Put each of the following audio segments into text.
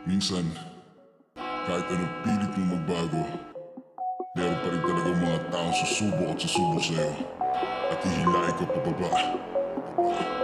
Minsan, kahit anong pilit mong magbago, meron pa rin talagang mga taong susubok at susubok sa'yo at hihilain ka pababa.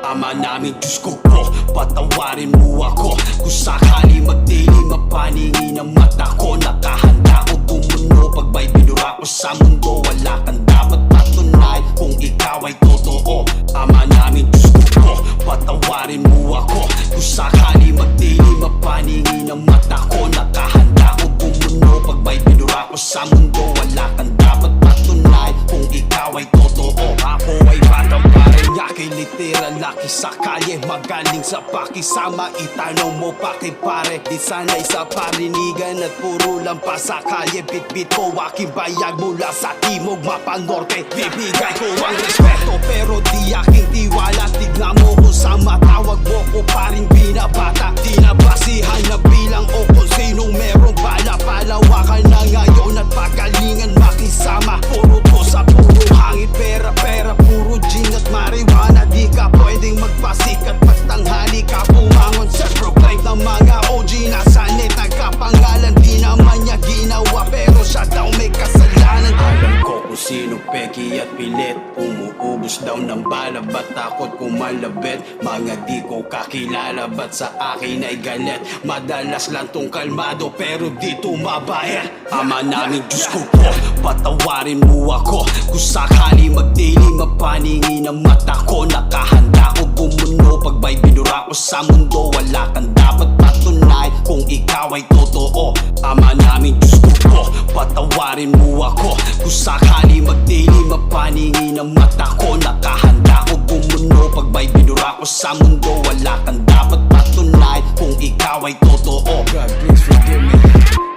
Ama namin, Diyos ko po, patawarin mo ako. Kung sakali magdilim ang paningin ng mata ko, nakahanda ko bumuno pag may binura ko sa mundo. Wala kang dapat patunay kung ikaw ay totoo. Ama namin, Diyos ko po, patawarin mo ako. Kung sakali magdilim ang paningin ng mata ko, nakahanda ko bumuno pag may binura ko sa mundo. Wala kang dapat patunay kung ikaw ay totoo. Ako ay batang pare, aking literal laki sa kalye, magaling sa pakisama. Itanong mo pakin pare, di sanay sa parinigan at puro lang pa sa kalye. Bit-bit ko aking bayag mula sa timog mapanorte. Bibigay ko ang respeto pero di aking tiwala. Tignan mo kung sa matawag mo ko paring binabata. Di nabasihan na bilang o kung sinong merong bala. Palawakan na ngayon at pagalingan makisama. Puro to sa puro hangin, pera-pera, puro gin at marijuana. Di ka pwedeng magpasikat pag tanghali ka pumangon sa proclaim ng mga OG na sanit. Nagkapangalan, di naman niya ginawa pero siya daw may kasalanan. Alam ko kung sinong peki at pilit, umuubos daw ng bala, ba't takot kumalabit? Mga di ko kakilala, ba't sa akin ay galit? Madalas lang tong kalmado pero di tumabayan. Ama namin, Diyos ko po, patawarin mo ako. Kung sakali magdilim ang paningin ng mata ko, nakahanda ko bumuno pag may binura ko sa mundo. Wala kang dapat patunay kung ikaw ay totoo. Ama namin, Diyos ko po, patawarin mo ako. Kung sakali magdilim ang paningin ng mata ko, nakahanda ko bumuno pag may binura ko sa mundo. Wala kang dapat patunay kung ikaw ay totoo. God, please forgive me,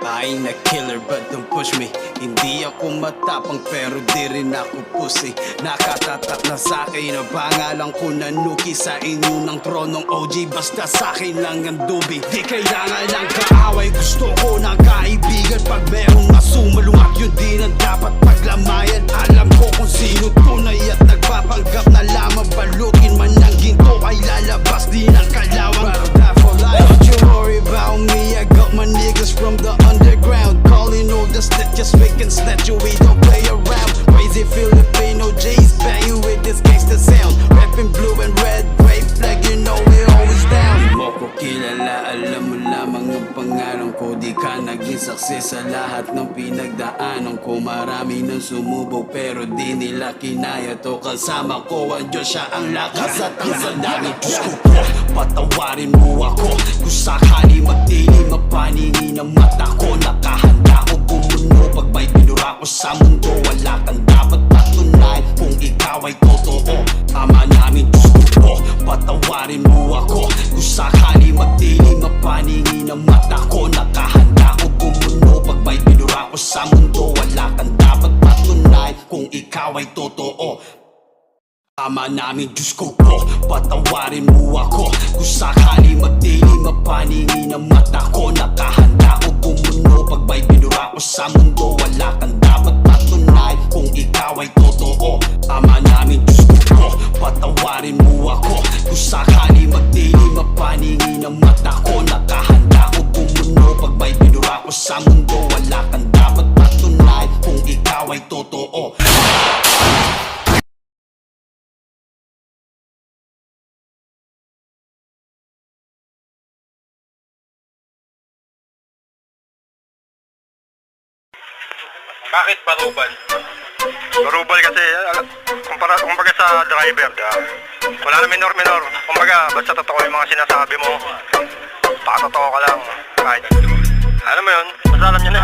I ain't a killer but don't push me. Hindi ako matapang pero di rin ako pussy. Nakatatak na sa'kin ang pangalan ko na nuki. Sa inyo ng tronong OG, basta sa'kin lang ang dubi. Di kailangan ng kaaway, gusto ko ng kaibigan. Pag merong masumalungat, yun din ang dapat paglamayan. Alam ko kung sino tunay at nagpapanggap na lamang. Balutin man ng ginto ay lalabas din ang kalawang. Don't you worry about me, I got my niggas from the underground. Calling all the snitches, making snatch you, we don't play around. Crazy Filipino J's, banging with this gangster sound. Rapping blue and red, great flag, you know we always down. Di mo ko kilala, alam mo lamang ang pangalan ko. Di ka naging saksi sa lahat ng pinagdaanan ko. Marami nang sumubok pero di nila kinaya to. Kasama ko ang Diyos, siya ang lakas at ang sandali. Diyos ko po, patawarin mo ako. Kung sakali magdilim ang paningin ng mata ko, nakahanda ko bumuno pag may binura ko sa mundo. Wala kang dapat patunay kung ikaw ay totoo. Ama namin, Diyos ko po, patawarin mo ako. Kung sakali magdilim ang paningin ng mata ko, nakahanda ko bumuno pag may binura ko sa mundo. Wala kang dapat patunay kung ikaw ay totoo. Ama namin, Diyos ko po, patawarin mo ako. Kung sakali magdilim ang paningin ng mata ko, nakahanda ko bumuno pag may binura ko sa mundo. Wala kang dapat patunay kung ikaw ay totoo. Ama namin, Diyos ko po, patawarin mo ako. Kung sakali magdilim ang paningin ng mata ko, nakahanda ko bumuno pag may binura ko sa mundo. Wala kang dapat patunay kung ikaw ay totoo. Bakit barubal? Barubal kasi, kumbaga sa driver, wala na minor-minor. Kumbaga, basta totoo yung mga sinasabi mo, pakatotoo ka lang. Kahit, alam mo yun, basta alam niya na.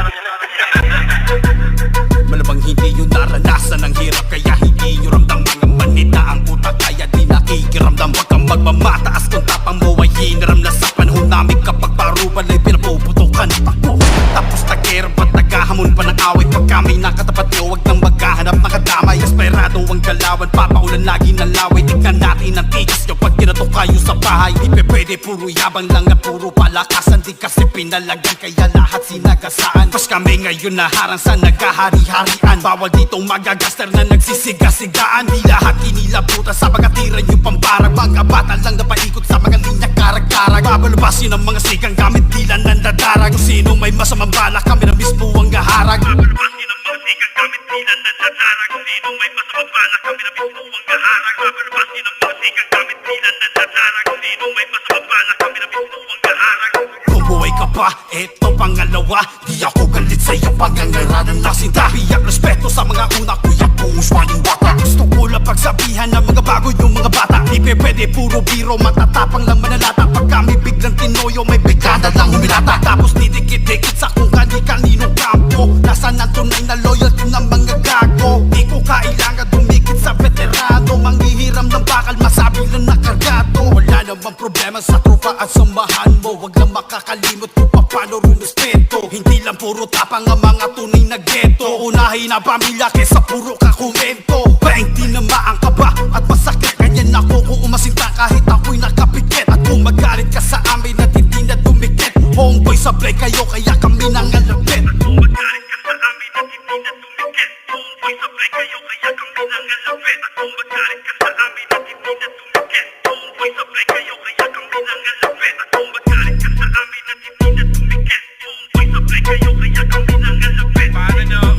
Malamang hindi yun naranasan ng hirap, kaya hindi nyo ramdam mga manita ang utak, kaya di nakikiramdam. Huwag kang magmamataas kung tapang mo ay hiniram na sa panahon namin. Kapag parubal ay pinapuputukan, takbo. Tapos nag-erap at naghahamon pa ng away. Pag kami nakatapat nyo, huwag nang maghahanap ng kadamay. Esperado ang galawan, papaulan lagi ng laway. Tignan natin ang tigas nyo pag tinatok kayo sa bahay. Di pwede puro yabang lang at puro palakasan. Di kasi pinalagan kaya lahat sinagasaan. Pas kami ngayon naharang sa nagkahari-harian. Bawal ditong magagaster na nagsisiga-sigaan. Di lahat kinilabutan sa pagkatiran yung pambarag. Mga bata lang na paikot sa mga linya karag-karag. Babalubasin ang mga sigang gamit dila nandad nagdadarag. Kung sino may masamang balak, kami na mismo ang gaharag. Babarbasin ang mga sikat gamit nila nagdadarag. Kung sino may masamang balak, kami na mismo ang gaharag. Babarbasin ang mga sikat gamit nila nagdadarag. Kung sino may masamang balak, kami na mismo ang gaharag. Kung buhay ka pa, eto pangalawa. Di ako galit sa iyong pagangaranan na sinta. Biyak respeto sa mga una, kuya buhos waning bata. Gusto ko lang pagsabihan ng mga bago yung mga bata. Di pwede puro biro, matatapang lang manalata. Pag kami biglang tinoyo, may bigada lang humilata. Tapos didikit-dikit sa kung kani-kaninong kampo. Nasaan ang tunay na loyalty ng mga gago? Di ko kailangan dumikit sa veterano. Manghihiram ng bakal, masabi lang nakargado. Wala namang problema sa tropa at samahan mo. Wag lang makakalimot kung paano rumispeto. Hindi lang puro tapang ang mga tunay na ghetto. Unahin ang pamilya kesa puro kakomento. Bang, di namaan ka ba? At masakit ganyan ako kung umasinta kahit ako'y nakapikit. At kung magalit ka sa amin at hindi na dumikit, homeboy sablay kayo kaya kami nangalapit. At kung magalit ka sa amin at hindi na dumikit, homeboy sablay kayo kaya kami nangalapit. At kung magalit ka sa amin at hindi na dumikit, homeboy sablay kayo kaya kami nangalapit. At kung magalit ka sa amin at hindi na dumikit, homeboy sablay kayo kaya kami nangalapit.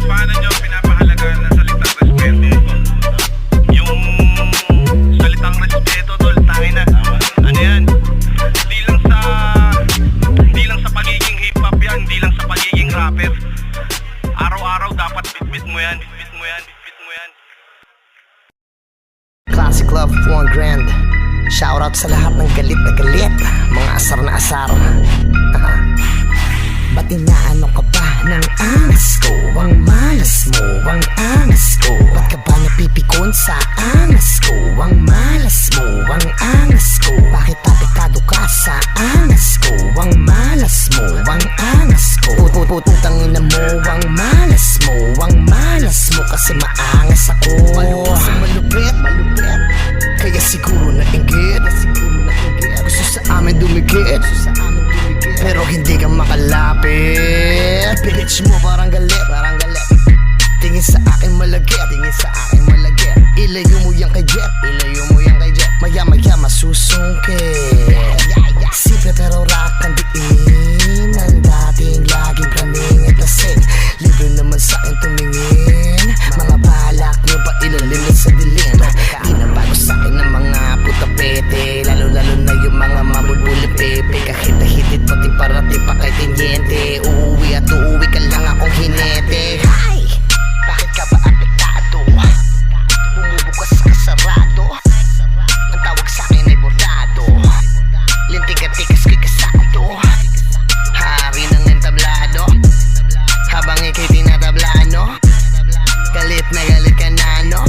Paano nyo pinapahalagaan na salitang respeto? Yung salitang respeto, tol, tangin na. Ano yan? Hindi lang sa pagiging hip-hop yan, hindi lang sa pagiging rapper. Araw-araw dapat bit-bit mo yan, bit-bit mo yan, bit-bit mo yan. Classic Love 1 Grand. Shoutout sa lahat ng galit na galit, mga asar na asar. Ba't inaano ka ba ng angas ko? Ang malas mo, ang angas ko. Ba't ka ba napipikon sa angas ko? Ang malas mo, ang angas ko. Bakit apektado ka sa angas ko? Ang malas mo, ang angas ko. Putang ina mo, ang malas mo. Ang malas mo kasi maangas ako. Malupit, malupit. Kaya siguro nainggit. Gusto sa amin dumikit, pero hindi ka makalapit. Bitch mo parang galit, parang galit. Tingin sa akin malagit, tingin sa akin malagit. Ilayo mo yan kay Jet, ilayo mo yan kay Jet. Maya-maya masusungkit. Simple pero rock ang diin. Ang dating laging praning at lasing. Libre naman sa akin tumingin. Mga balak nyo ba ilalim sa dilim? Di na bago sa akin ng mga putapete. Lalo-lalo na yung mga mabulbuling pepe. Kahit nahitit pati parating pa kay tinyente. Uuwi at uuwi ka lang akong hinete. Hi! Bakit ka ba apektado? Bumubukas ka sarado. Ang tawag sa akin ay bordado. Lintigas-tigas ko'y kasado. Hari ng entablado. Habang ika'y tinatablano. Galit na galit ka na, no?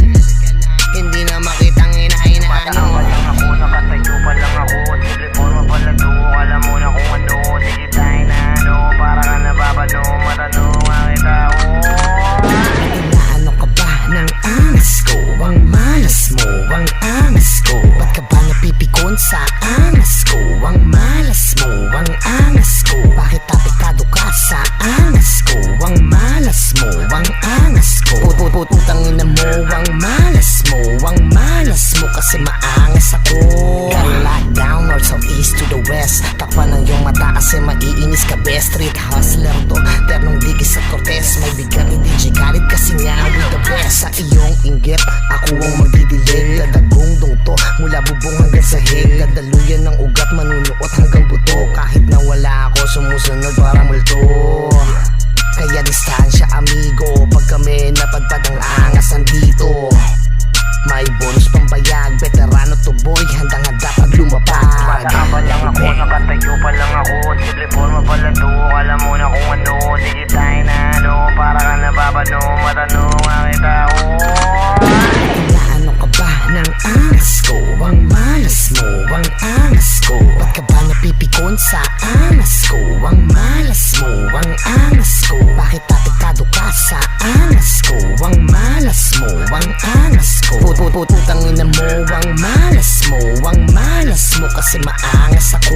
Hindi na makitang ina-inaano. Ako, nakatayo pa lang ako. Simple forma pala to. Alam mo na kung ano. Sige tayo na ano. Para ka nababano. Matanong ang tao. Inaano ka ba ng angas ko? Ang malas mo, ang angas ko. Ba't ka ba napipikon sa angas ko? Ang malas mo, ang angas ko. Bakit apektado ka sa angas ko? Ang malas mo, ang angas ko. Putang ina mo, ang malas mo. Ang malas mo kasi maangas ako. Gotta lock down north, south, east to the west. Takpan ng iyong mata kasi maiinis ka. Best street hustler to. Ternong digis at Cortez. May bigat ni DJ Khaled kasi nga with the best. Sa iyong inggit, ako ang magdidilig. Kadagong dungto, mula bubong hanggang sahig. Kadaluyan ng ugat, manunuot hanggang buto. Kahit na wala ako, sumusunod para multo. Kaya distansya amigo. Pag kami napadpad ang angas andito. May bonus pambayag. Veterano to boy, handang-handa pag lumapag. Bata pa lang ako, nakatayo pa lang ako. Simple forma pala to. Alam mo na kung ano. Sige tayo na ano. Para ka nababano. Matanong ang tao. Inaano ka ba ng angas ko? Ang malas mo, ang angas ko. Ba't ka ba napipikon sa angas ko? Ang malas mo, ang angas ko. Bakit apektado ka sa angas ko? Ang malas mo, ang angas ko. Putang ina mo, ang malas mo. Ang malas malas mo kasi maangas ako.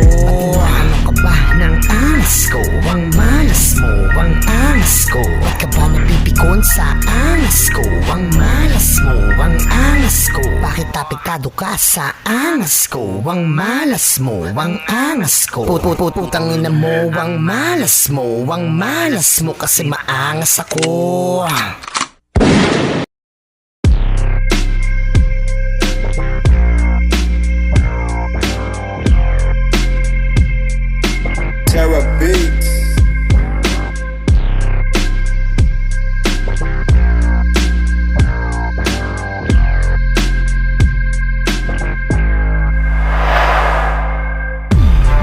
Ano ka ba ng angas ko? Ang malas mo, ang angas ko. Ba't ka ba napipikon sa angas ko? Ang malas mo, ang angas ko. Bakit apektado ka sa angas ko? Ang malas mo, ang angas ko. Putang ina mo, ang malas mo, ang malas mo kasi maangas ako. Terra Beats.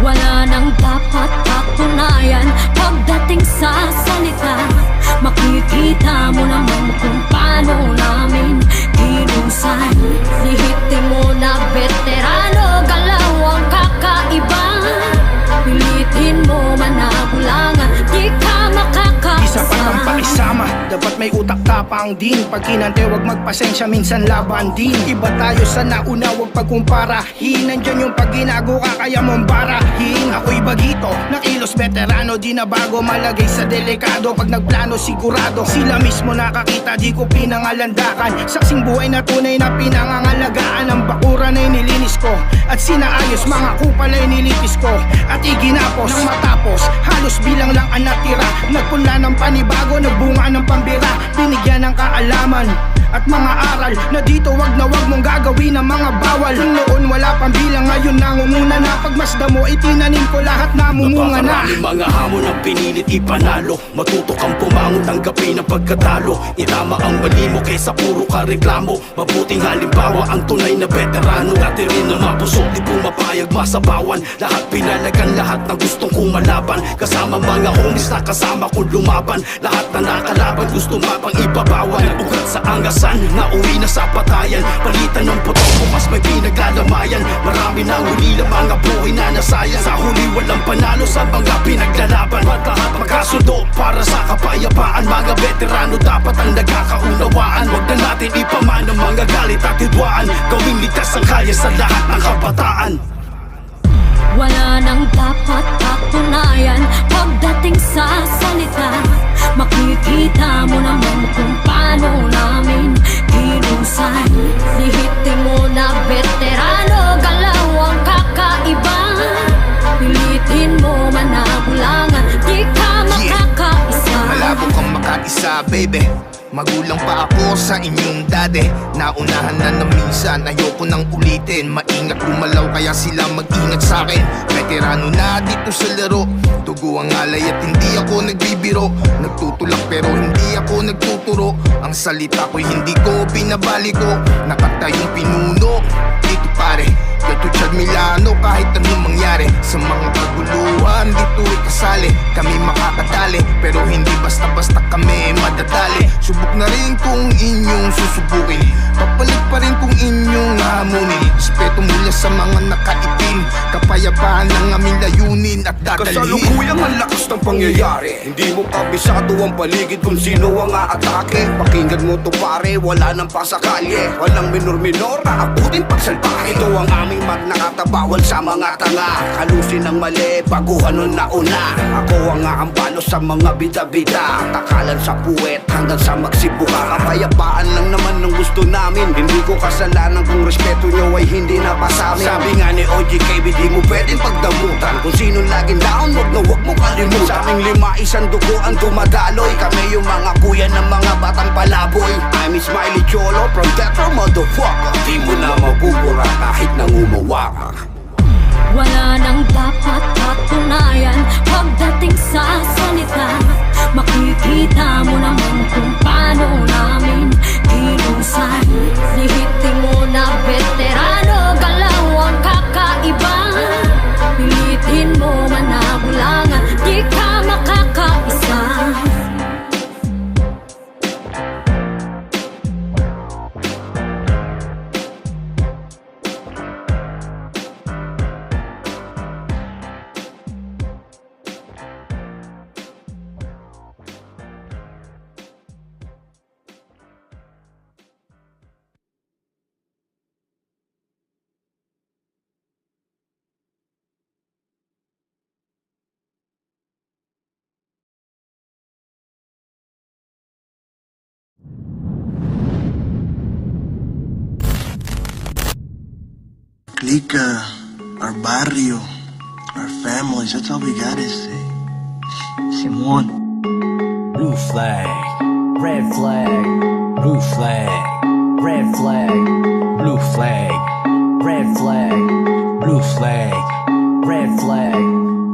Wala nang dapat patunayan pagdating sa salita. Makikita mo naman kung paano namin hinusan. Lihitin mo na veterano, galaw ang kakaiba. Pilitin mo man na bulangan, di ka makakaasa. Isa pa kang pakisama, dapat may utak tapang din. Pag kinante wag magpasensya, minsan laban din. Iba tayo sa nauna, wag pagkumparahin. Nandyan yung pag ginago ka, kaya mong barahin. Ako'y bagito, nakilos veterano, di na bago malagay sa delikado. Pag nagplano sigurado, sila mismo nakakita, di ko pinangalandakan. Saksing buhay na tunay na pinangangalagaan. Ang bakuran ay nilinis ko, at sinaayos mga kupal ay nilipis ko. At iginapos nang matapos, halos bilang lang ang natira. Nagpunla ng panibago, nagbunga ng pambira. Binigyan ng kaalaman at mga aral na dito wag na wag mong gagawin ang mga bawal. Kung noon wala pang bilang, ngayon nangunguna na. Pagmasda mo, itinanim ko lahat, namumunga na. Napakarami mga hamon ang pinilit ipanalo. Matuto kang pumangon, tanggapin ang pagkatalo. Itama ang mali mo kaysa puro ka reklamo. Mabuting halimbawa ang tunay na veterano. Dati rin na mapusok, di pumapayag masabawan. Lahat pinalagan, lahat na gustong kumalaban. Kasama mga homies na kasama kong lumaban. Lahat na nakalaban, gusto mapang ibabawan. Ugat sa angasan, nauwi na sa patayan. Palitan ng putok, bukas may pinaglalamayan. Marami na huli na mga buhay na nasayang. Sa huli walang panalo sa mga pinaglalaban. At lahat magkasundo para sa kapayapaan. Mga veterano dapat ang nagkakaunawaan. Huwag na natin ipaman ang mga galit at hidwaan. Gawing ligtas ang kalye sa lahat ng kabataan. Wala nang dapat patunayan pagdating sa salita. Makikita mo naman kung paano namin hinusan. Lihitin mo na veterano, galaw ang kakaiba. Pilitin mo man na bulangan, di ka makakaisa. Malabo kang makaisa, baby. Magulang pa ako sa inyong dade. Naunahan na minsan, ayoko nang ulitin. Maingat gumalaw kaya sila mag-ingat sa'kin. Veterano na dito sa laro. Dugo ang alay at hindi ako nagbibiro. Nagtutulak pero hindi ako nagtuturo. Ang salita ko'y hindi ko binabaliko. Nakatayong pinuno dito pare, kay Tuchad Milano. Kahit anong mangyari sa mga kaguluhan, dito'y kasali. Kami makakadali pero hindi basta-basta kami madadali. Subok na rin kung inyong susubukin, papalit pa rin kung inyong hamunin. Respeto mula sa mga nakaitim, kapayapaan ang aming layunin at dadalhin. Kasalukuyang ang lakas ng pangyayari. Hindi mo kabisado ang paligid kung sino ang aatake. Pakinggan mo to pare, wala nang pasakalye. Walang minor-minor, aabutin pagsalbahe. Ito ang aming magnakatabawal sa mga tanga. Kalusin ang mali, baguhan nun nauna. Ako ang aambalo sa mga bida-bida. Takalan sa puwet hanggang sa magsibuka. Kapayapaan lang naman ang gusto namin. Hindi ko kasalanan kung respeto nyo ay hindi napasamin. Sabi nga ni OGKB, di mo pwedeng pagdamutan. Kung sino laging down, wag na wag mo kalimutan. Sa aming lima, isang dugo ang dumadaloy. Kami yung mga kuya ng mga batang palaboy. I'm Smiley Cholo from Tetro, motherfucker. Di mo na mabubura kahit nang umawa ka. Wala nang dapat patunayan pagdating sa salita. Makikita mo naman kung paano namin hinusan. Lihitin mo na veterano, galaw ang kakaiba. Pilitin mo man na bulangan, di ka makakaisa. clica, our barrio, our families. That's all we gotta say. Simon. Blue flag, red flag, blue flag, red flag, blue flag, red flag, blue flag, red flag,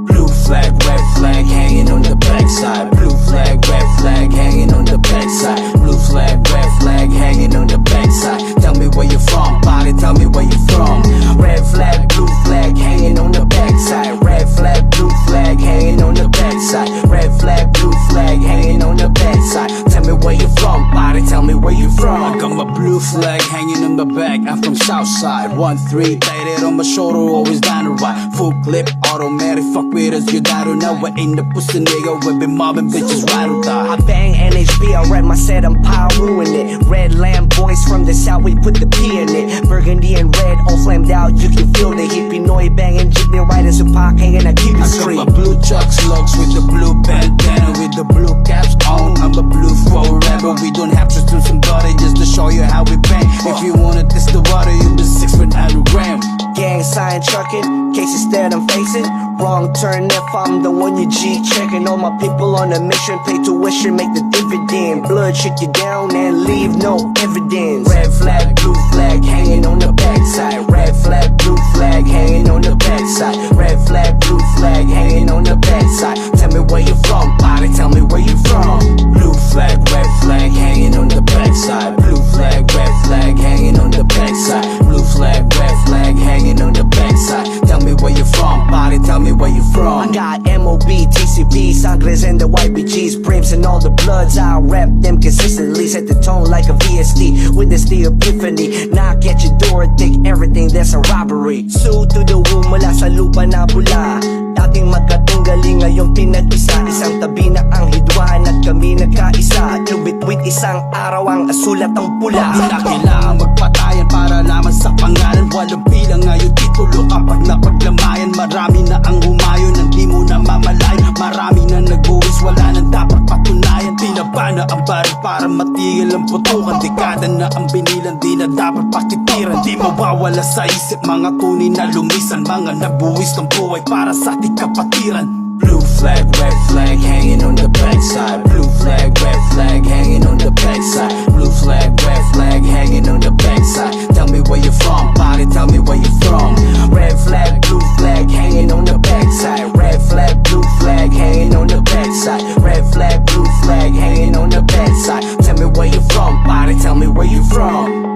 blue flag, red flag hanging on the backside. Blue flag, red flag hanging on the backside. Blue flag, red flag hanging on the backside. Tell me where you from, body, tell me where you from. Red flag, blue flag hanging on the backside. Red flag, blue flag hanging on the backside. Red flag, blue flag hanging on the backside. Tell me where you from, body, tell me where you from. I got my blue flag hanging on my back. I'm from Southside. 1-3, tied on my shoulder, always down to ride. Full clip, automatic, fuck with us, you gotta know. I ain't the pussy nigga, we been mobbing bitches right on top. I bang NHB, I rep my set, I'm power ruin it. Red lamb boys from the south, we put the P in it. Burgundy and red, all flamed out, you can feel the hippie noise banging, jitney riding some park hanging, I keep it straight. I got my blue chuck slugs with the blue bandana, with the blue caps on. I'm a blue forever, we don't have to do somebody just to show you how we bang. If you wanna test the water, you be 6 foot out of gram. Gang sign trucking, cases that I'm facing. Wrong turn if I'm the one you G checking. All my people on a mission, pay tuition, make the dividend. Blood shit you down and leave no evidence. Red flag, blue flag hanging on the backside. Red flag, blue flag hanging on the backside. Red flag, blue flag hanging on the backside. Tell me where you from, body, tell me where you from. Blue flag, red flag hanging on the backside. Blue flag, red flag hanging on the backside. Blue flag, red flag hanging on the backside. Tell me where you from, body, tell me where you from. I got MOB, TCP, Sangres and the YPGs, Brims and all the bloods. I rep them consistently, set the tone like a VST. Witness the epiphany, knock at your door, take everything that's a robbery. Sue to the womb mula sa lupa na bula. Dating magkatunggali, ngayon pinag-isa. Isang tabi na ang hidwaan at kami nagkaisa. Lubit-wit isang araw ang asulat ang pula. Di na kailangan magpatayan para lamang sa pangalan. Walang bilang ngayon titulo kapag napaglamayan. Marami na ang humayon, hindi mo na mamalayan. Marami na nag-uwis, wala nang dapat patunayan. Pinaba na ang baril para matigil ang putukan. Dekada na ang binilan, di na dapat pakitiran. Di mawawala sa isip mga tunay na lumisan. Mga nabuwis ng buhay para sa ating kapatiran. Blue flag, red flag hanging on the backside. Blue flag, red flag hanging on the backside. Blue flag, red flag hanging on the backside. Tell me where you from, body, tell me where you from. Red flag, blue flag hanging on the backside. Red flag, blue flag hanging on the backside. Red flag, blue flag hanging on the backside. Tell me where you from, body, tell me where you from.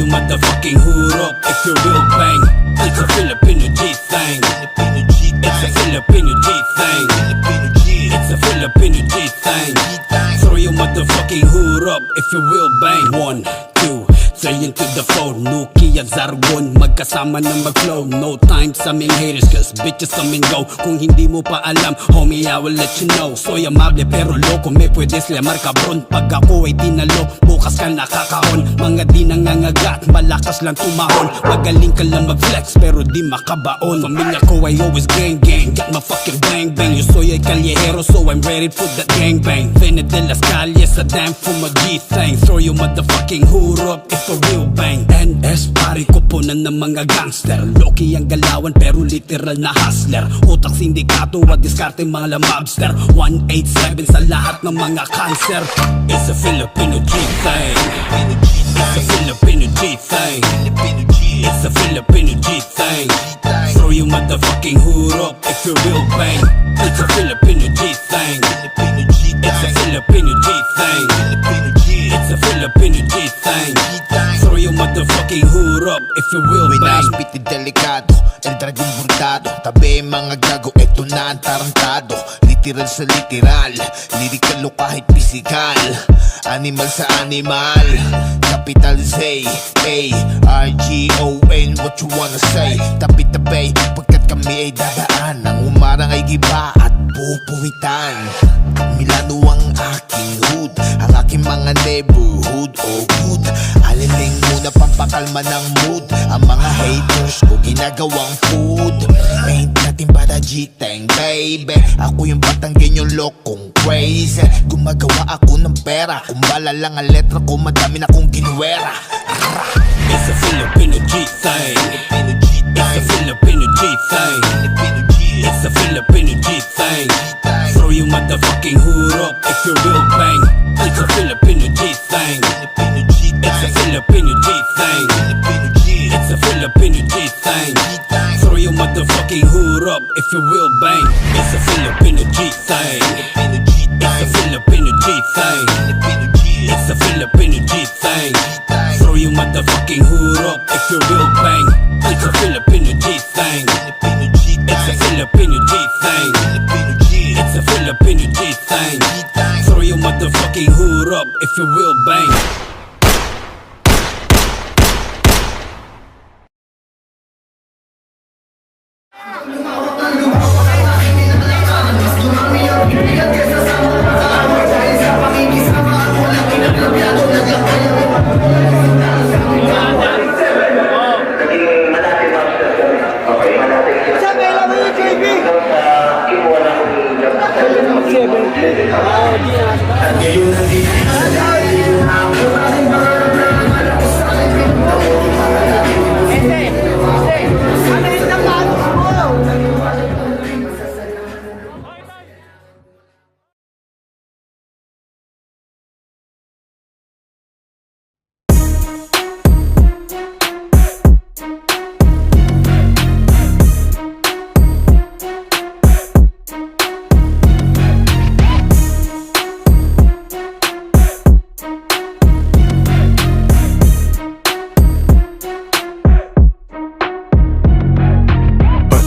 Motherfucking hood up if you real bang. It's a Filipino G thing. It's a Filipino G thing. It's a Filipino G thing. Throw your motherfucking hood up if you real bang. 1, 2, 3 into the phone. Nuki at Zargon, magkasama na mag-flow. No time sa aming haters cause bitches come and go. Kung hindi mo pa alam, homie, I will let you know. Soy amable pero loko, may pwede slamar kabron. Pag ako ay dinalo, bukas ka nakakaon. Mga di nangangagat, malakas lang tumahon. Magaling ka lang mag-flex pero di makabaon. Pamilya ko ay always gang gang, get my fucking bang bang. Yo soy ay kalyehero so I'm ready for that gang bang. Vene de las calles, a damn for my G-thing. Throw your motherfucking hood up if a real bang. NS pari ko po na ng mga gangster. Loki ang galawan pero literal na hustler. Utak sindikato at diskarte mga lamobster. 187 sa lahat ng mga cancer. It's a Filipino G-thing. It's a Filipino G-thing. It's a Filipino G-thing. Throw your motherfucking hood up if you real bang. It's a Filipino G-thing. It's a Filipino G-thing. It's a Filipino G-thing. Throw your motherfucking hood hurap if you will bang. Winaspit ni delikado, El Dragon burdado. Tabi mga gago, eto na ang tarantado. Literal sa literal, lyrical o kahit physical. Animal sa animal, capital Z, A-R-G-O-N. What you wanna say? Tabi-tabi, pagkat kami ay dadaan. Ang umarang ay giba at pupuwitan. Milano ang aking hood, ang aking mga neighborhood, oh good. Aliling muna pampakalma ng mood. Ang mga haters ko ginagawang food. Ain't nothing but a G-Tang, baby. Ako yung Batanggen yung lokong crazy. Gumagawa ako ng pera. Kumbala lang ang letra ko, madami na akong ginwera. It's a Filipino G-Thing. It's a Filipino G-Thing. It's a Filipino G-Thing. Throw your motherfucking hood up if you will bang. It's a Filipino G-Thing. It's a Filipino G-Thing. It's a Filipino G-Thing. Throw your motherfucking hood up if you will bang. It's a Filipino G-Thing. It's a Filipino G-Thing. It's a Filipino G-Thing. Throw your motherfucking hood up if you will bang. It's a Filipino G-Thing. It's a Filipino G-Thing. It's a Filipino G-Thing. Throw your motherfucking hood up if you will bang.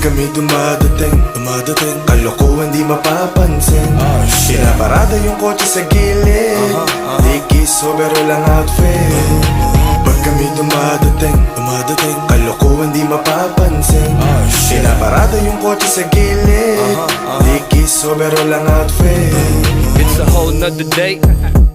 Kami dumadating, kalokohan di mapapansin. Pinaparada yung kotse sa gilid, Dickies, sobero lang outfit. Pag kami dumadating, kalokohan di mapapansin. Pinaparada yung kotse sa gilid, Dickies, sobero lang outfit. It's a whole nother day,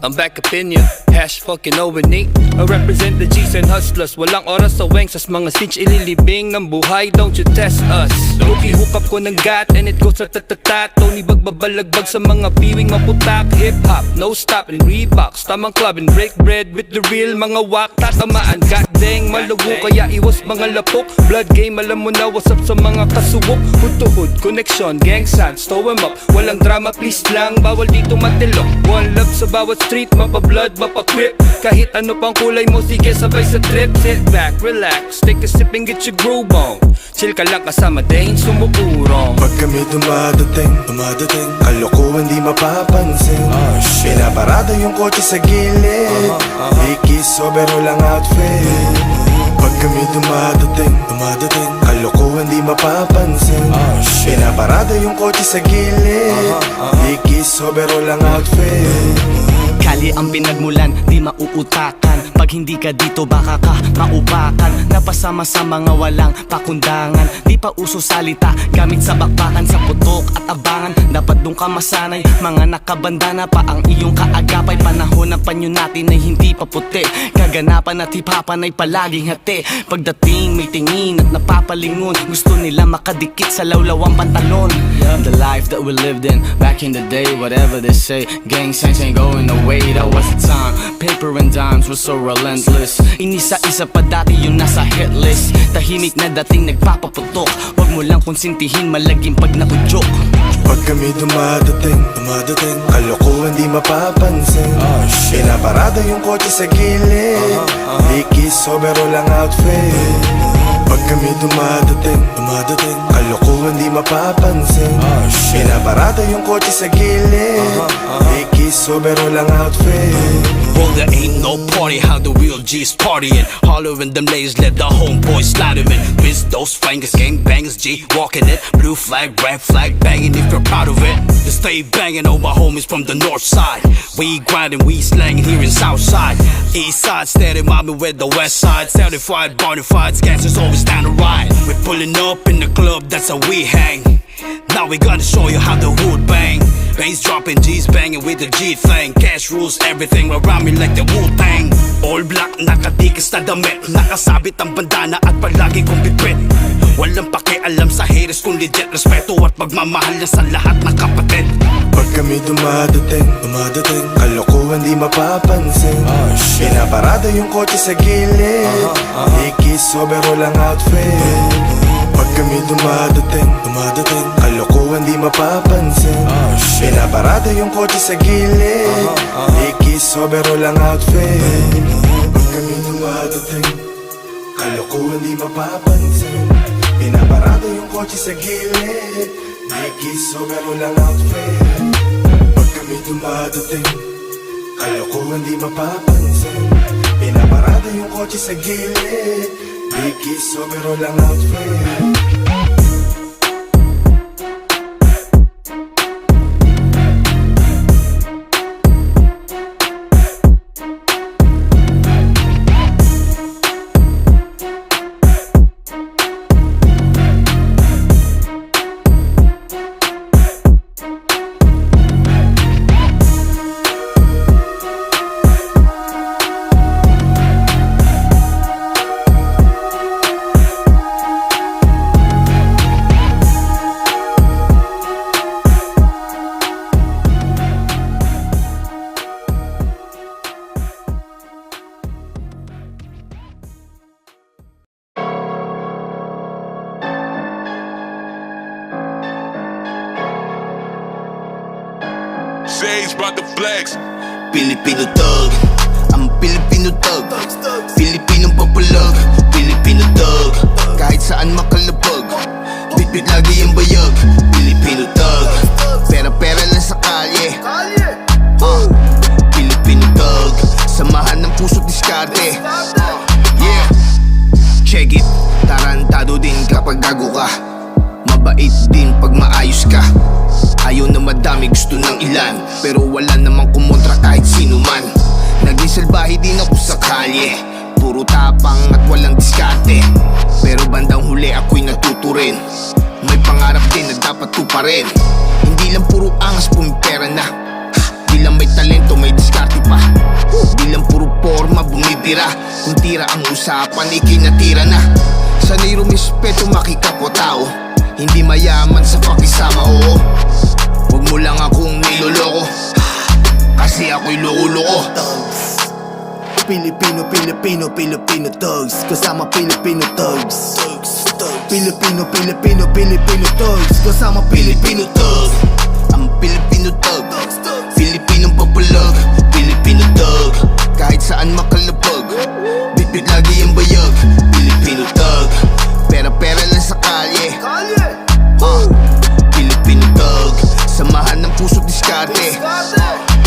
I'm back up in ya. Hash fucking O&E. I represent the G's and hustlers. Walang oras sa weng, sas mga snitch ililibing ng buhay. Don't you test us. Luki hook up ko ng gat and it goes sa tatatat. Tony bagbabalagbag sa mga piwing maputak. Hip hop, no stopping, Reeboks. Tamang club and break bread with the real mga wak. Tatamaan, goddang malawo kaya iwas mga lapok. Blood game, alam mo na what's up sa mga kasubok. Hood to hood, connection, gang signs, stow 'em up. Walang drama, please lang, bawal dito matilok. One love sa bawat street, mapa-blood, mapa-quip. Kahit ano pang kulay mo, sige sabay sa trip. Sit back, relax, take a sip and get your groove on. Chill ka lang kasama, Dane, sumukurong. Pag kami dumadating, kalokohan di mapapansin. Pinaparada yung kotse sa gilid, Dickies, sobero lang outfit. Pag kami dumadating, kalokohan di mapapansin. Pinaparada yung kotse sa gilid, Dickies, sobero lang outfit. Kali ang pinagmulan, di mauutakan. Pag hindi ka dito baka ka maupakan. Napasama sa mga walang pakundangan. Di pa uso salita, gamit sa bakbakan. Sa putok at abangan, dapat dun ka masanay. Mga nakabandana pa ang iyong kaagapay. Panahon ng panyo natin ay hindi pa puti. Kaganapan at hipapan ay palaging hati. Pagdating may tingin at napapalingon, gusto nila makadikit sa lawlawang pantalon. The life that we lived in back in the day, whatever they say, gang signs ain't going away. That was the time, paper and dimes were so relentless. Inisa-isa pa dati yung nasa hit list. Tahimik na dating nagpapaputok. Huwag mo lang konsintihin, malaging pag naudyok. Pag kami dumadating, kalokohan di mapapansin. Pinaparada yung kotse sa gilid, Dickies, sobero lang outfit. Pag kami dumadating, Kalokohan di mapapansin Pinaparada yung kotse sa gilid Ikis sobero lang outfit Well, there ain't no party, how the real G's partying. Holler in them ladies, let the homeboys slide 'em in. Twist those fingers, gang bangers, G walking it. Blue flag, red flag, banging if you're proud of it. Just stay banging, all my homies from the north side. We grinding, we slanging here in south side. East side, steady mobbing with the west side. Certified, bonafide, gangsters always down to ride. We're pulling up in the club, that's how we hang. Now we gonna show you how the hood bang. Bass dropping, G's banging with the G thing. Cash rules everything around me like the Wu-Tang. All black, nakatikas na damit. Nakasabit ang bandana at palagi kong bitbit. Walang pakialam sa haters kung legit. Respeto at pagmamahal niya sa lahat ng kapatid. Pag kami dumadating Kalokohan di mapapansin Pinaparada yung kotse sa gilid Ikis sobero lang outfit Pag kami dumadating Kalokohan di mapapansin Pinaparada yung kotse sa gilid Ikis sobero lang outfit Pag kami dumadating Kalokohan di mapapansin Pinaparada yung kotse sa gilid Ikis sobero lang outfit Pag kami dumadating Kalokohan di mapapansin Pinaparada yung kotse sa gilid Ikis sobero lang outfit Sage brought the flex. Filipino thug, I'm a Filipino thug. Filipinong papalag, Filipino thug. Kahit saan makalapag, bitbit lagi yung bayag. Filipino thug, pera-pera lang sa kalye. Filipino thug, samahan ng puso't diskarte. Yeah, check it, tarantado din kapag gago ka. Mabait din pag maayos ka. Ayaw na madami, gusto ng ilan. Pero wala namang kumontra kahit sino man. Naging salbahe din ako sa kalye. Puro tapang at walang diskarte. Pero bandang huli ako'y natuto rin. May pangarap din na dapat tuparin. Hindi lang puro angas, pumipera na. Di lang may talento, may diskarte pa. Di lang puro forma, bumibira. Kung tira ang usapan, ikinatira na. Sana'y rumispeto, makikapwa-tao. Hindi mayaman sa pakisama, oo. Huwag mo lang akong niloloko, kasi ako'y loko-loko. Filipino, Filipino, Filipino thugs, kasama Filipino thugs. Filipino, Filipino, Filipino thugs, kasama Filipino thug. Ang Filipino thug, Filipinong papalag, Filipino thug. Kahit saan makalapag, bitbit lagi yung bayag. Filipino thug, pera-pera lang sa kalye. Filipino thug, samahan ng puso't diskarte.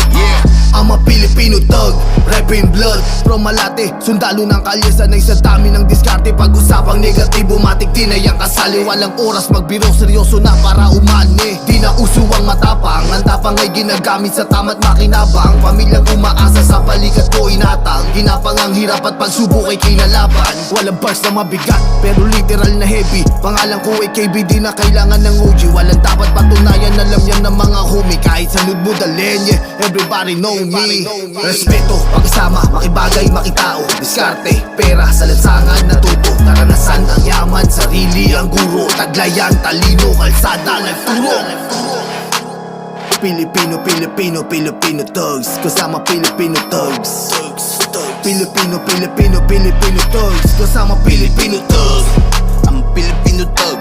Yeah, I'm a Filipino thug, rapping blood from Malate. Sundalo ng kalye, sanay sa dami ng diskarte. Pag-usapang negatibo, matik din ay ang kasali. Walang oras magbiro, seryoso na para umani. Di na uso ang matapang, ang tapang ay ginagamit sa tama't makinabang. Pamilyang umaasa sa balikat ko inatang. Ginapang ang hirap at pagsubok ay kinalaban. Walang bars na mabigat, pero literal na heavy. Pangalan ko ay KB, di na kailangan ng OG. Walang dapat patunayan, alam yan ng mga homie. Kahit sa nude mo dalhin, yeah, everybody know me. Respeto, pakisama, makibagay, makitao. Diskarte, pera, sa lansangan natuto. Karanasan ang yaman, sarili ang guro. Taglayan, talino, kalsada, nagturo. Filipino, Filipino, Filipino thugs, kasama Filipino thugs. Filipino, Filipino, Filipino thugs, kasama Filipino thug. Ang Filipino thug,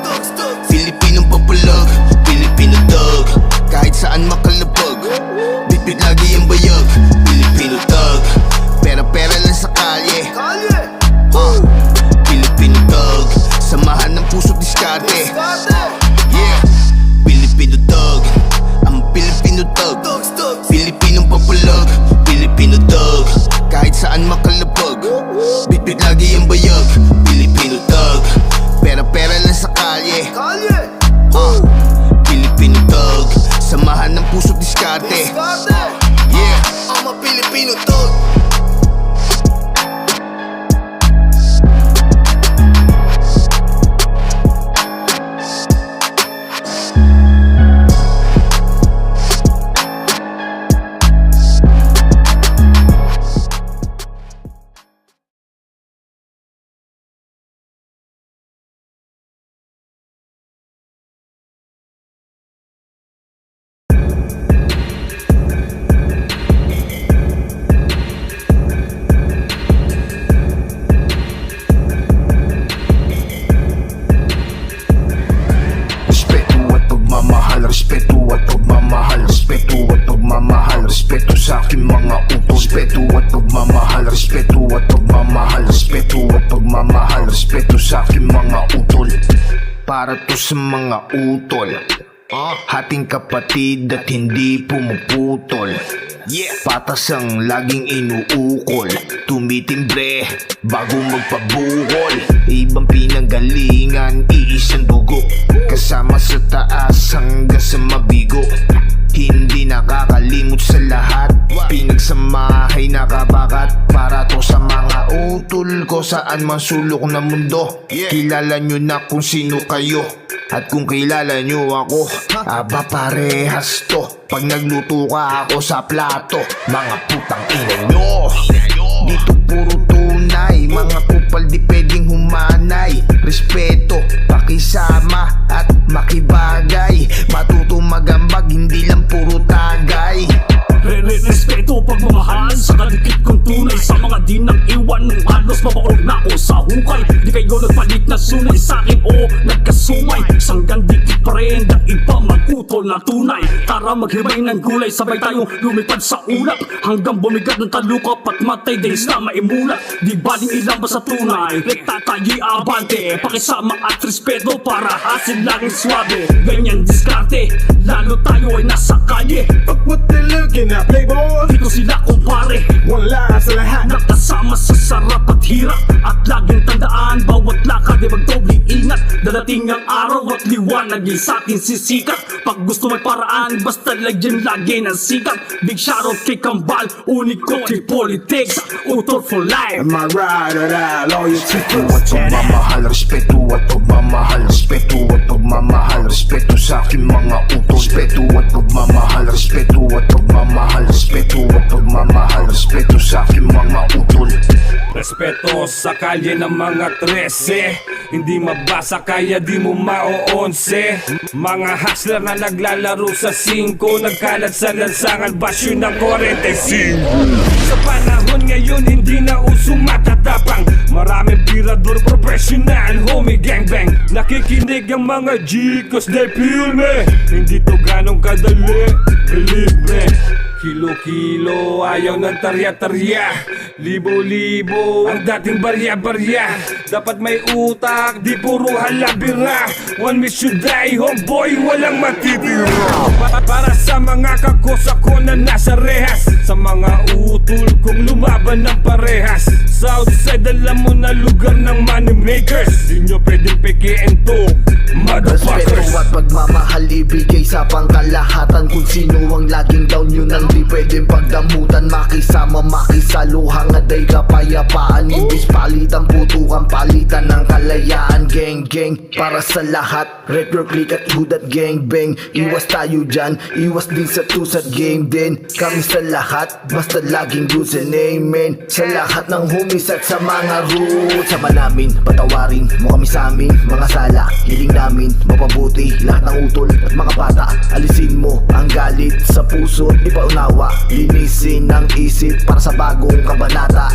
Filipinong papalag, Filipino thug. Kahit saan makalapag, bitbit lagi yung bayag. Filipino thug, pera-pera lang sa kalye. Filipino thug, samahan ng puso't diskarte. sa aking mga utol. Respeto at pagmamahal, respeto at pagmamahal, respeto at pagmamahal, respeto sa aking mga utol. Para to sa mga utol, hating kapatid at hindi pumuputol. Patas ang laging inuukol, tumitimbre bago magpabukol. Ibang pinanggalingan, iisang dugo, kasama sa taas hanggang sa mabigo. Hindi nakakalimot sa lahat, pinagsamahay nakabakat. Para to sa mga utol ko, saan man sulok na mundo. Kilala nyo na kung sino kayo, at kung kilala nyo ako, aba parehas to. Pag nagluto ka ako sa plato, mga putang ina nyo. Dito puro tunay, mga kupal di pwedeng humanay. Respeto, pakisama at makibagay. Matuto magambag, hindi lang puro tagay. Respeto, pagmamahal sa kadikit kong tunay. Sa mga di nang iwan, halos mabakulog na ako sa hukay. Di kayo nagpalit na sunay sa akin o nagkasumay. Sanggang dikit pa rin, ang iba magutol na tunay. Tara maghimay ng gulay, sabay tayong lumipad sa ulap. Hanggang bumigat ng talukap at matay days na maimulat. Di baling ilang ba sa tunay, rekta tayo'y abante. Pakisama at respeto para hasil laging swabe. Ganyan diskarte, lalo tayo ay nasa kalye. Fuck what they looking at, playboy. Di ko sila kumpare, Wala sa lahat. nakasama sa sarap at hirap. At laging tandaan, bawat lakad ay magdoble ingat. Dadating ang araw at liwanag ay sa atin sisikat. Pag gusto may paraan, basta lagyan lagi ng sikat. Big shoutout kay Kambal, Unico, kay Politics, Utol for life. My ride or die, loyalty to At pagmamahal, respeto at pagmamahal, respeto at pagmamahal, respeto sa aking mga utol. Respeto at pagmamahal, respeto at pagmamahal, respeto at pagmamahal, respeto sa aking mga utol. Respeto sa kalye ng mga 13, hindi mabasa kaya di mo ma-11. Mga hustler na naglalaro sa 5, nagkalat sa lansangan, basyo ng 45. Sa panahon ngayon hindi na uso matatapang. Maraming pirador, professional, homie gangbang. Nakikinig ang mga G-cause they feel me. Hindi to ganong kadali, believe me. Kilo-kilo, ayaw ng tarya-tarya. Libo-libo, ang dating barya-barya. Dapat may utak, di puro halabira. One miss you die, homeboy, walang matitira. Para sa mga kakos ako na nasa rehas, sa mga utol kong lumaban ng parehas. Southside, alam mo na lugar ng money makers. Di nyo pwedeng pekein to, motherfuckers. Respeto at pagmamahal ibigay sa pangkalahatan. Kung sino ang laging down, yun ang di pwedeng pagdamutan. Makisama, makisaluhang aday kapayapaan. Imbis palitan, putukan, palitan ng kalayaan. Gang gang, para sa lahat, rep your click at hood at gang bang. Iwas tayo dyan, iwas din sa tusat game din. Kami sa lahat, basta laging goods and amen. Sa lahat ng homies at sa mga roots, sama namin, patawarin mo kami sa amin mga sala. Hiling namin, mapabuti lahat ng utol at mga bata. Alisin mo ang galit sa puso, ipaunawa, linisin ang isip para sa bagong kabanata.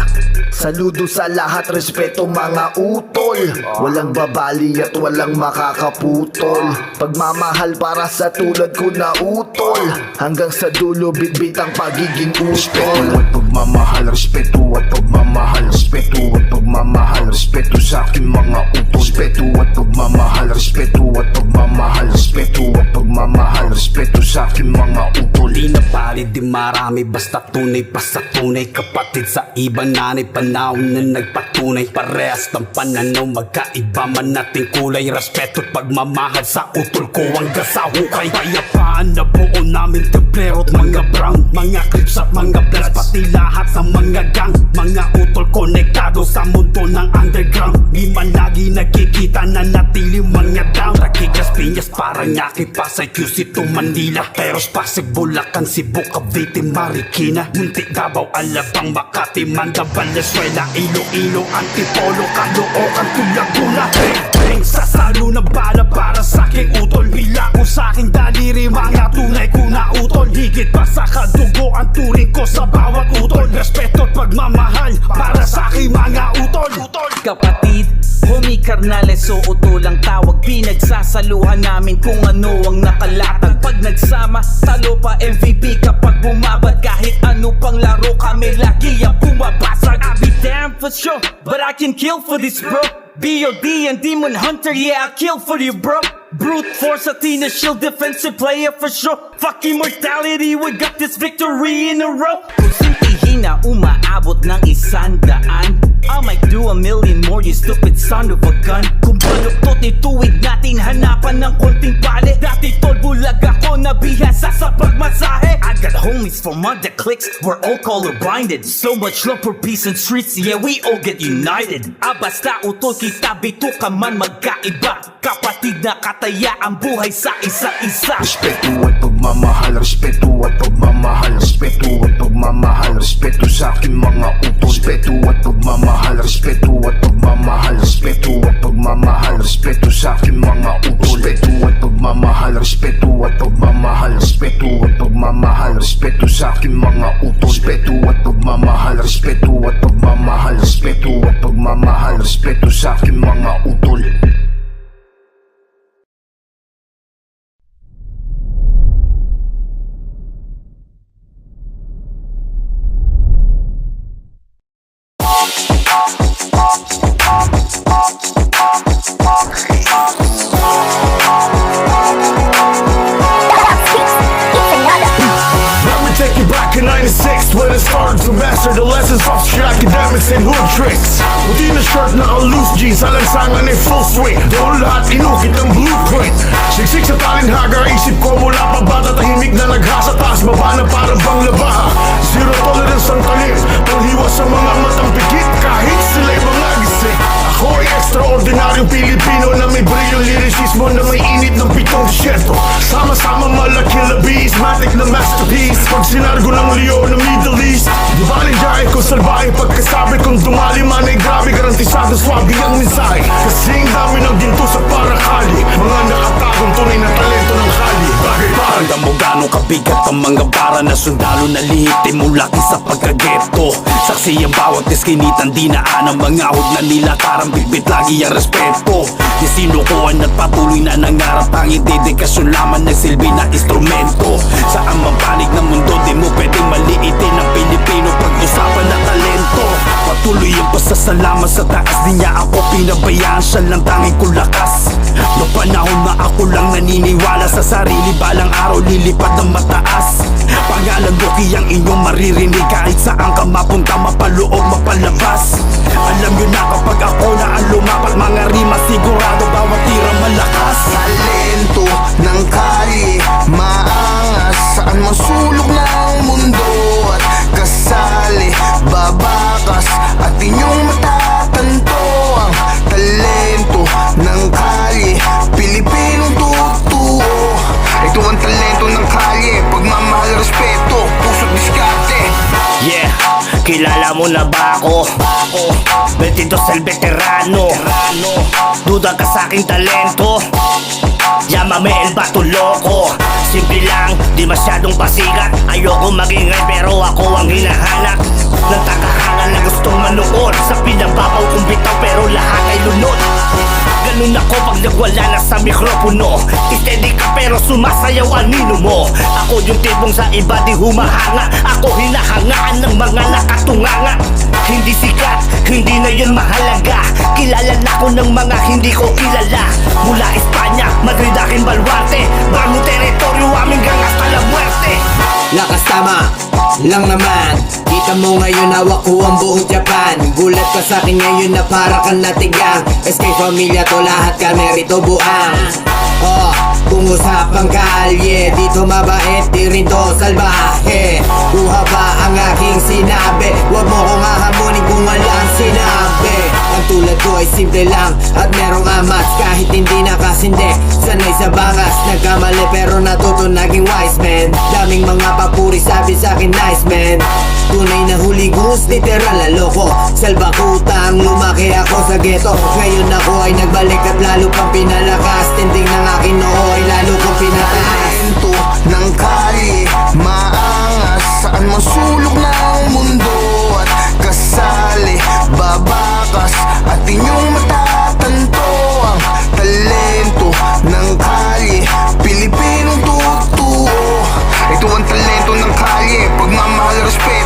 Saludo sa lahat, respeto mga utol. Walang babali at walang makakaputol. Pagmamahal para sa tulad ko na utol. Hanggang sa dulo, bitbit ang pagiging utol. At pagmamahal, respeto at pagmamahal, respeto at pagmamahal, respeto sa aking mga utol. Respeto at pagmamahal, respeto at pagmamahal, respeto at pagmamahal, respeto sa aking mga utol. Di na palit, di marami, basta tunay pa sa tunay. Kapatid sa iba, nanay, panahon na nagpatunay. Parehas ng pananaw, magkaiba man nating kulay. Respeto at pagmamahal sa utol ko hanggang sa hukay. Payapaan na buo namin, templero't mga brown, mga crips at mga blast, pati lahat ng mga gang. Mga utol konektado sa mundo ng underground. Di man lagi nakikita na natili mga down. Takigas, Piñas, Paranaque, Pasay, QC to Manila, Teros, Pasig, Bulacan, Cebu, Cavite, Marikina, Muntik, Davao, Alabang, Makati, Manda, Valenzuela, Iloilo, Antipolo, Caloocan, Laguna. Bang, sasalo na bala para sa aking utol. Bila ko sa aking daliri, mga tunay ko na utol. Higit pa sa kadugo ang turing ko sa bawat utol. Respeto at pagmamahal para sa aking mga utol. Kapatid, homie, karnales o utolang tawag. Pinagsasaluhan namin kung ano ang nakalatag. Pag nagsama, talo pa MVP kapag bumabad kahit ano ano pang laro kami lagi ang bumabasag. I be damn for sure, but I can kill for this bro. B.O.D. and Demon Hunter, yeah, I kill for you, bro. Brute force, Athena, shield, defensive player for sure. Fuck immortality, we got this victory in a row. Kung simplihin na umaabot ng 100, I might do a million more, you stupid son of a gun. Kung baluktot ituwid natin, hanapan ng konting pali. Dati tol, bulag ako, nabihasa sa pagmasahe. I got homies from other cliques, we're all color blinded. So much love for peace and streets, yeah, we all get united. Basta utol kita, bito ka man magkaiba. Kapatid na kataya ang buhay sa isa't isa. Respeto at pagmamahal, respeto at pagmamahal, respeto at pagmamahal, respeto sa aking mga utol. Respeto at pagmamahal, respeto at pagmamahal, respeto at pagmamahal, respeto sa aking mga utol. Respeto at pagmamahal, respeto at pagmamahal, respeto at pagmamahal, respeto sa aking mga utol. Respeto at pagmamahal, respeto at pagmamahal, respeto at pagmamahal, respeto sa aking mga utol. In 96, when it started to master the lessons of street academics and hood tricks. Puti na shirt na ang loose jeans, alansangan ay full swing. Doon lahat inukit ang blueprint. Siksik sa talinhaga, isip ko mula pa bata, tahimik na naghasa, taas baba na parang bang labaha. Zero tolerance ang talim, panghiwas sa mga matang pikit, kahit sila'y mga gising. Ako ay extraordinaryong Pilipino na may brilliant lyricismo na may init ng 7 disyerto. Sama-sama malaki labis, matic na masterpiece. Pag sinargo ng Leo ng Middle East, di baling jahe ko salbahe, pagkasabi kong dumali man ay grabe, garantisado swabe ang mensahe. Kasing dami ng ginto sa parakali, mga nakatagong tunay na talento ng kali. Bagay Paramdam mo gano'ng kabigat ang mga bara na sundalo na lihitin mo laki sa pagkageto. Saksi ang bawat iskinitan, dinaan ang mga hod na nilataran, bitbit lagi ang respeto. Isinukuhan at patuloy na nangarap, tanging dedikasyon lamang nagsilbi na instrumento. Saan man panig ng mundo, di mo pwedeng maliitin ang Pilipino pag-usapan na talento. Patuloy ang pasasalamat sa taas, di niya ako pinabayaan, siya lang tanging kong lakas. Noong panahon na ako lang naniniwala sa sarili, balang araw lilipad ng mataas. Pangalan mo kiyang inyong maririnig, kahit saan ka mapunta, mapaloob, mapalabas. Alam nyo na kapag ako na ang lumapat, mga rima sigurado, bawat tira malakas. Talento ng kali, maangas, saan man sulok ng mundo at kasali, babakas at inyong matatanto. Ang talento ng kali, Pilipinong totoo. Ito ang talento ng kali, pagmamahal, respeto, puso't diskarte. Yeah, kilala mo na ba ako? 22 el veterano, duda ka sa aking talento. Llámame el bato loko. Simple lang, di masyadong pasikat. Ayoko magingay pero ako ang hinahanap ng tagahangan na gustong manood sa pinababaw kong bitaw pero lahat ay lunod. Ganun ako pag nagwala na sa mikropono. Steady ka pero sumasayaw anino mo. Ako yung tipong sa iba di humahanga. Ako hinahangaan ng mga nakatunganga. Hindi sikat, hindi na yun mahalaga. Kilala na ko ng mga hindi ko kilala. Mula Espanya, Madrid aking balwarte. Bagong teritoryo aming gangas hasta la muerte. Lakas tama lang naman. Kita mo ngayon hawak ko ang buong Japan. Gulat ka sa akin ngayon na para kang natigang. SK Familia to, lahat kami rito buang. Kung usapang kalye, dito mabait, di rin to salbahe. Buha ba ang aking sinabi? Huwag mo kong hahamunin kung walang sinabi. Ang tulad ko ay simple lang at merong amas, kahit hindi nakasindi. Sanay sa bangas, nagkamali pero natuto naging wise man. Daming mga papuri sabi sa akin nice man. Tunay na huligus, literal na loko. Salbakutang, lumaki ako sa ghetto. Ngayon ako ay nagbalik at lalo pang pinalakas. Tinding ng aking noo ay lalo kong pinataas. Talento ng kali, maangas, saan man sulok ng mundo at kasali, babakas at inyong matatanto. Ang talento ng kali, Pilipinong totoo. Ito ang talento ng kali, pagmamahal, respeto,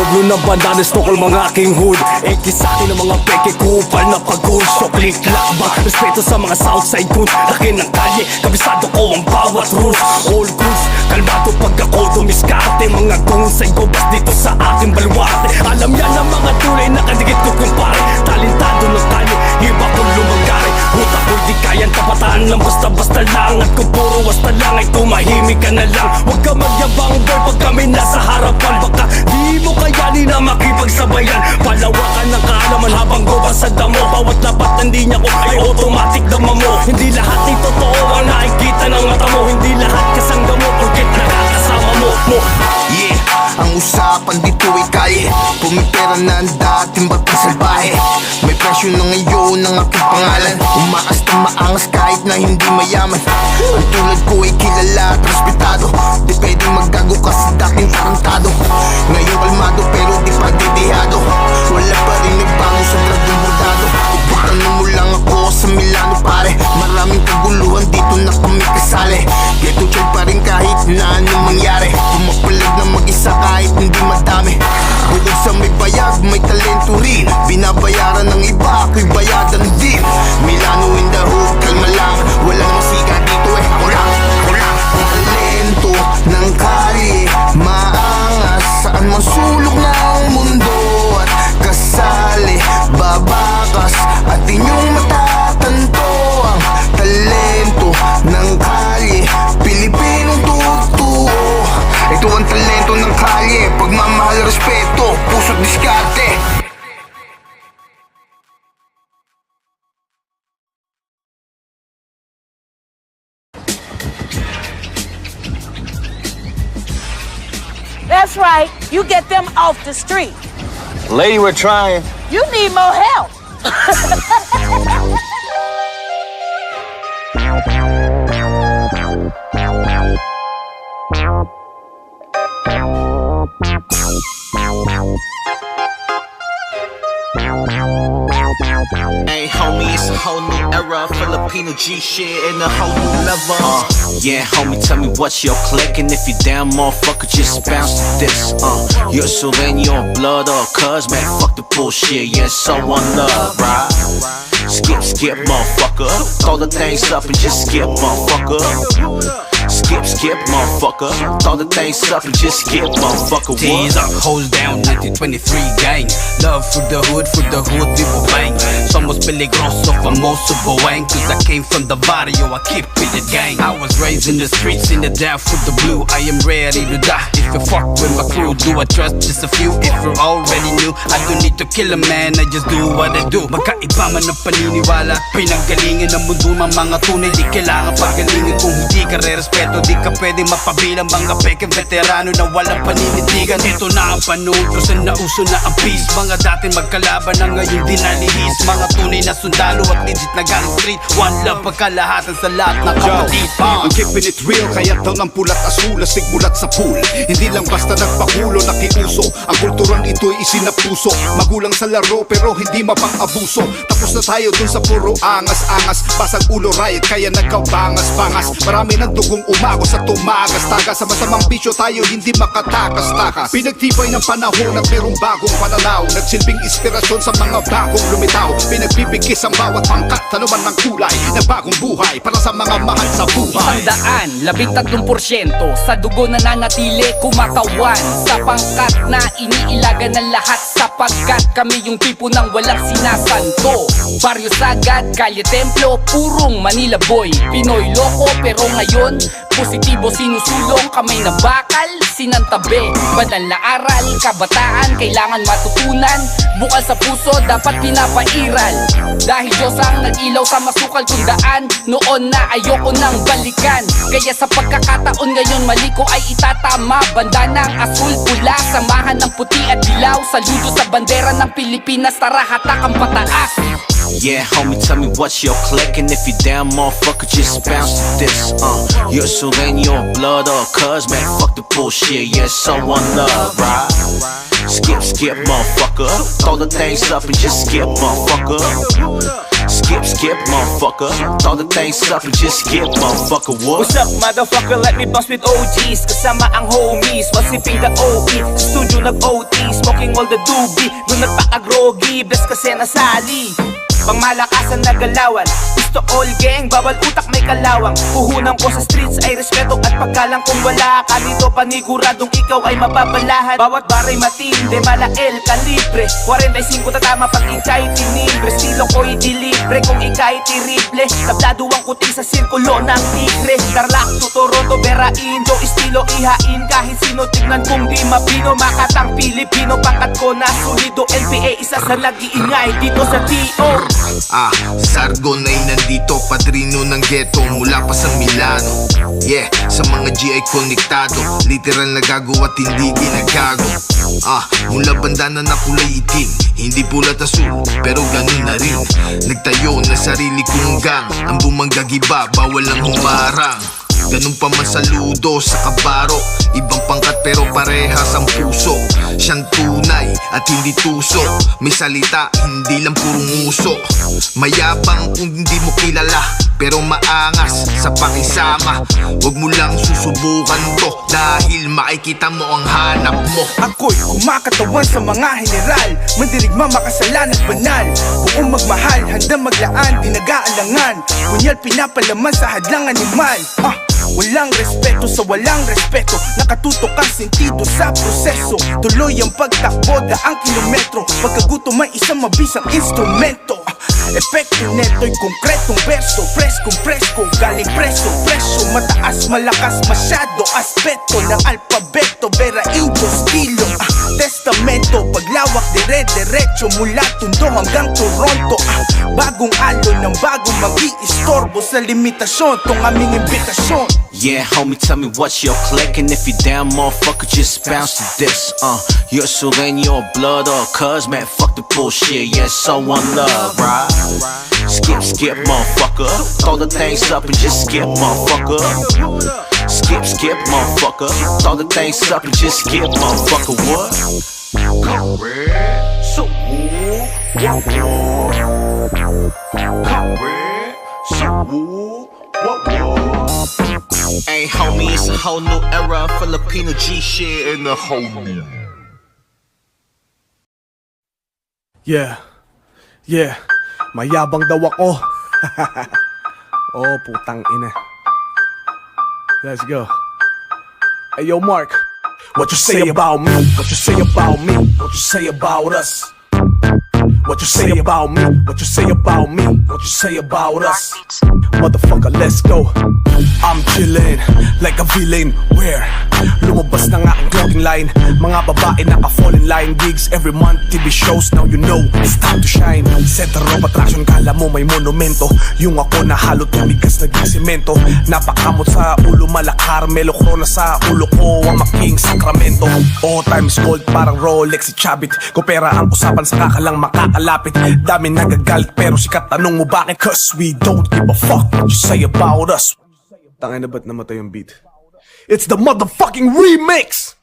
Pueblo ng banda ng Stockholm ang aking hood. Eki sa'kin ang mga peke kupal na pag-goal. Soklik lakba, respeto sa mga Southside goons. Laki ng kalye, kabisado ko ang bawat rules. All goods, kalmado pag ako dumiskarte. Mga goons ay gobas dito sa aking baluarte. Alam yan ang mga tulay na kadikit ko kumpare. Talentado ng kalye, iba kong lumagari. Utak ko'y di kayang tapataan ng basta-basta lang. At kung puro wasta lang ay tumahimik ka na lang. Huwag ka magyabang boy pag kami nasa harapan. Baka di mo kayanin na makipagsabayan. Palawakan ng kaalaman habang gobas sa damo. Bawat lapat ng linya ko ay automatic dama mo. Hindi lahat ay totoo ang nakikita ng mata mo. Hindi lahat kasangga mo porket nakakasama mo. Yeah, ang usapan dito ay kalye. Pumipera na ang dating batang salbahe. May presyo na ngayon ang aking pangalan. Umakas na maangas kahit na hindi mayaman. Ang tulad ko ay kilala at respetado. Di pwedeng maggago kasi dating tarantado. Ngayon kalmado pero di pa didihado. Wala pa rin nagbango sa dragong bordado. Ibutanong mo lang ako sa Milano pare. Maraming kaguluhan dito na kami kasali. Ghetto child pa rin kahit na anong mangyari. Pumapalag na mag-isa kahit hindi madami. Bukod sa may bayag, may talento rin. Binabayaran ng iba, ako'y bayadan din. Milano in the hood, kalma lang. Wala namang siga dito eh, ako lang. Talento ng kalye, maangas saan man sulok ng mundo. At kasali, babakas at inyong matatanto. Ang talento ng kalye, Pilipinong totoo. Ito ang talento ng kalye, pagmamahal, respeto, puso't diskarte. That's right, you get them off the street. Lady, we're trying. You need more help. Hey homie, it's a whole new era. Filipino G shit in a whole new level. Yeah homie, tell me what's your click. And if you down, motherfucker, just bounce to this. You're Slovenian blood or cuz, man, fuck the bullshit. Yeah, so one love, right? Skip, motherfucker. Throw the things up and just skip, motherfucker. Skip, motherfucker. Throw the things up and just skip, motherfucker. Tees up, hoes down, 1923 gang. Love for the hood, we will bang. Somos peligroso, famoso, boang. Cause I came from the barrio, I keep it the gang. I was raised in the streets, in the down for the blue. I am ready to die. If you fuck with my crew, do I trust just a few? If you already knew, I don't need to kill a man, I just do what I do. Magkaiba man ang paniniwala, pinanggalingan ng mundo ng mga tunay. Di kailangan pagalingan kung hindi ka re-respeto. Di ka pwede mapabilang mga pekeng veterano na walang paninindigan. Ito na ang panahon kung saan nauso na ang peace. Mga dating magkalaban na ngayon di nalihis. Mga tunay na sundalo at legit na galing street. One love pagkalahatan sa lahat ng kapatid. I'm keeping it real, kaya daw ng pulat asul, astig mulat sa pool. Hindi lang basta nagpakulo, nakiuso. Ang kulturan ito'y isinapuso. Magulang sa laro pero hindi mapang-abuso. Tapos na tayo dun sa puro angas-angas. Basag ulo riot kaya nagkabangas-bangas. Marami ng dugong umagos at tumagas-tagas. Sa masamang bisyo tayo hindi makatakas-takas. Pinagtibay ng panahon at merong bagong pananaw. Nagsilbing inspirasyon sa mga bagong lumitaw. Pinagbibigis ang bawat pangkat, tanuman ng kulay na bagong buhay para sa mga mahal sa buhay. 113% sa dugo na nanatili kumatawan. Sa pangkat na iniilaga ng lahat. Sapagkat kami yung tipo ng walang sinasanto. Baryo Sagad, Kalye Templo, purong Manila boy. Pinoy loko pero ngayon positibo sinusulong. Kamay na bakal, sinantabi. Banal na aral, kabataan kailangan matutunan. Bukal sa puso, dapat pinapairal. Dahil Diyos ang nag-ilaw sa masukal kung daan. Noon na ayoko nang balikan. Kaya sa pagkakataon ngayon mali ko ay itatama. Banda ng asul, pula, samahan ng puti at dilaw. Saludo sa bandera ng Pilipinas, tara hatak ang pataas. Yeah, homie, tell me what's your click, and if you down, motherfucker, just bounce to this. You're Sereno, blood or cuz, man, fuck the bullshit. Yeah, so one love, right? Skip, motherfucker. Throw the things up and just skip, motherfucker. Skip, motherfucker. Throw the things up and just skip, motherfucker. What? What's up, motherfucker? Let me bounce with OGs. Kasama ang homies, wasiping the OE. Sa studio nag-OT, smoking all the doobie. Doon nagpaka-groggy, bless kasi nasali. Pangmalakasan na galawan, gusto all gang, bawal utak may kalawang. Puhunan ko sa streets ay respeto at paggalang. Kung wala ka dito paniguradong ikaw ay mapapalahan. Bawat baray matindi, malael, kalibre 45 tatama pag ika'y tinimbre. Estilo ko'y dilibre kung ika'y tirible. Tablado ang kuting sa sirkulo ng tigre. Tarlac to Toronto, Vera Indo, estilo ihain kahit sino. Tignan kung di mabino, makatang Pilipino. Pangkat ko na solido, LPA isa sa nag-iingay dito sa T.O. Sargon ay nandito, padrino ng ghetto mula pa sa Milano. Yeah, sa mga G ay konektado, literal na gago at hindi ginagago. Mula bandana na kulay itim, hindi pula asul, pero ganun na rin. Nagtayo na sarili kong gang, ang bumanggagiba, bawal ang humarang. Ganun pa man saludo sa kabaro, ibang pangkat pero parehas ang puso. Siyang tunay at hindi tuso, may salita, hindi lang purong uso. Mayabang kung hindi mo kilala, pero maangas sa pakisama. Huwag mo lang susubukan to, dahil makikita mo ang hanap mo. Ako'y kumakatawan sa mga general, mandirigma makasalanan banal. Buong magmahal, handang maglaan, di nag-aalangan. Kunyal pinapalaman sa hadlang animal. Walang respeto sa walang respeto, nakatutok ang sentido sa proseso. Tuloy ang pagtakbo, daang kilometro, pagkagutom may isang mabisang instrumento. Epekto neto'y konkretong verso, preskong presko, galing preso, presyo. Mataas, malakas, masyado, aspeto ng alpabeto, Vera Indo, stilo, testamento, paglawak, dire-diretso, mula Tondo hanggang Toronto. Bagong alon ng bagong mag-iistorbo sa limitasyon, tong aming imbitasyon. Yeah, homie, tell me what's your click, and if you down, motherfucker, just bounce to this. You're Sereno, blood or cuz, man, fuck the bullshit. Yeah, so one love, right? Skip, motherfucker. Throw the things up and just skip, motherfucker. Skip, motherfucker. Throw the things up and just skip, motherfucker. What? Hey homie, it's a whole new era, Filipino G shit in the whole new. Yeah, mayabang daw ako. Oh, putang ina. Let's go. Hey yo Mark, what you say about me? What you say about me? What you say about us? What you say about me? What you say about me? What you say about us? Motherfucker, let's go. I'm chillin' like a villain. Where? Lumabas na nga ang clothing line. Mga babae naka-fall in line. Gigs every month, TV shows. Now you know, it's time to shine. Center of attraction, kala mo may monumento. Yung ako na halo tumigas naging semento. Napakamot sa ulo, malakar Melo Corona sa ulo ko, ang making sakramento. All times gold, parang Rolex si Chabit. Kopera ang usapan sa kakalang makakalapit. Dami nagagalit pero sikat, tanong mo bakit? Cause we don't give a fuck what you say about us. Tangay na ba't namatay yung beat? It's the motherfucking remix!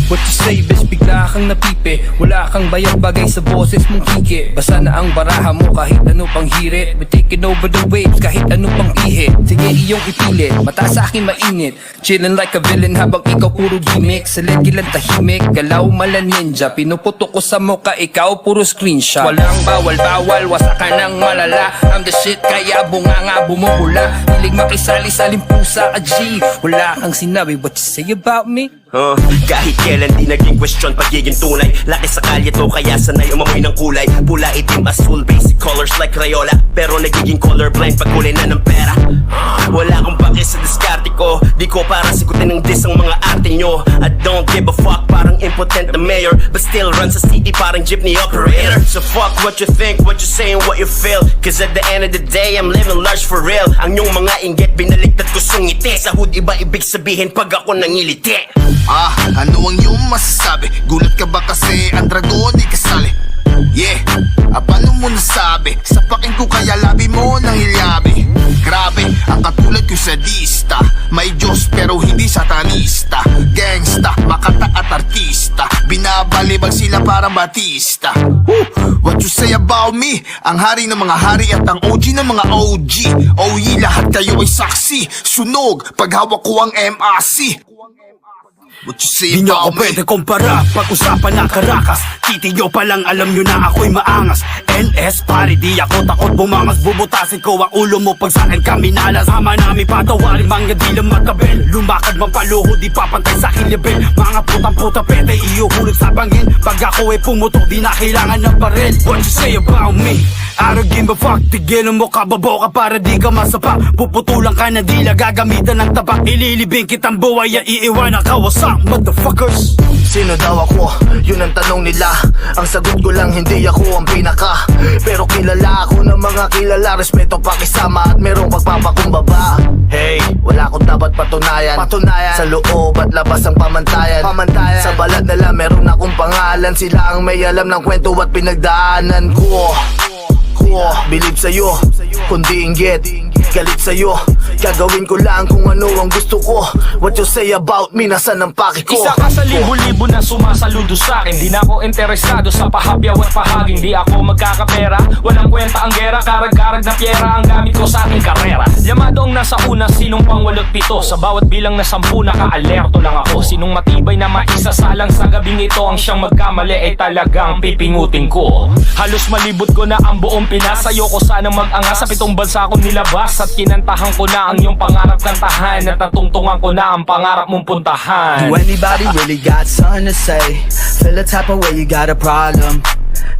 What you say, bitch, bigla kang napipi. Wala kang bayang bagay sa boses mong kiki. Basa na ang baraha mo kahit ano pang hirit. We're taking over the waves kahit ano pang ihit. Sige iyong ipilit, mata sa akin mainit. Chillin' like a villain habang ikaw puro gimmick. Salit-gilan tahimik, galaw mala ninja. Pinuputo ko sa muka, ikaw puro screenshot. Walang bawal-bawal, wasakan ng malala. I'm the shit kaya bunga nga bumubula. Hilig makisali-saling pusa a G. Wala kang sinabi, what you say about me? Kahit kailan di naging question pagiging tunay. Laki sa kalye to kaya sanay umamoy ng kulay. Pula, itim, asul, basic colors like Crayola. Pero nagiging colorblind pag kulay na ng pera. Wala akong pake sa diskarte ko. Di ko para sikutin ng dis ang mga arte nyo. I don't give a fuck, parang impotent na mayor. But still run sa city parang jeepney operator. So fuck what you think, what you say and what you feel. Cause at the end of the day I'm living large for real. Ang yung mga inggit binaliktad ko sungiti. Sa hood iba ibig sabihin pag ako nangiliti. Ano ang iyong masasabi? Gulat ka ba kasi ang dragon di kasali? Yeah, paano mo nasabi? Sa paking ko kaya labi mo nang hilyabi. Grabe, ang katulad ko sadista. May Diyos pero hindi satanista. Gangsta, makata at artista. Binabalibag sila parang Batista. What you say about me? Ang hari ng mga hari at ang OG ng mga OG. OE, lahat kayo ay saksi. Sunog, paghawak ko ang MRC. What you say Di nyo about ako me? pwede kumpara. Pag-usapan ng Caracas, titi nyo pa lang alam nyo na ako'y maangas. NS pare, di ako takot bumangas. Bubutasin ko ang ulo mo pag sa'kin kami nalas. Sama namin patawarin, mga di lang matabel. Lumakad man paluho, di papantay sa aking level. Mga putang-puta pwede iuhulog sa bangin. Pag ako ay pumutok, di na kailangan ng baril. What you say about me? I don't give a fuck. Tigilan mo kababo ka para di ka masapa. Puputulan ka na dila, gagamitan ng tabak. Ililibing kitang buhay, iiwanan ka. What's up, motherfuckers? Sino daw ako? Yun ang tanong nila. Ang sagot ko lang, hindi ako ang pinaka. Pero kilala ako ng mga kilala. Respeto pakisama at merong pagpapakumbaba. Hey, wala akong dapat patunayan. Sa loob at labas ang pamantayan. Sa balat nila meron akong pangalan. Sila ang may alam ng kwento at pinagdaanan ko. Bilib sa'yo, kundi inggit. Galit sa'yo, gagawin ko lang kung ano ang gusto ko. What you say about me, nasan ang paki ko? Isa ka sa libo-libo na sumasaludo sa'kin. Di na ako interesado sa pahapyaw at pahaging. Di ako magkakapera, walang kwenta ang gera. Karag-karag na pyera ang gamit ko sa aking karera. Yamado ang nasa una, sinong pang 8-7. Sa bawat bilang na 10, naka-alerto lang ako. Sinong matibay na maisasalang sa gabing ito ang siyang magkamali ay talagang pipingutin ko. Halos malibot ko na ang buong Pinas. Ayoko sanang mag-angas sa 7 bansa ko nilabas. At kinantahan ko na ang iyong pangarap kantahan. At natungtungan ko na ang pangarap mong puntahan. Do anybody really got something to say? Feel the type of way you got a problem.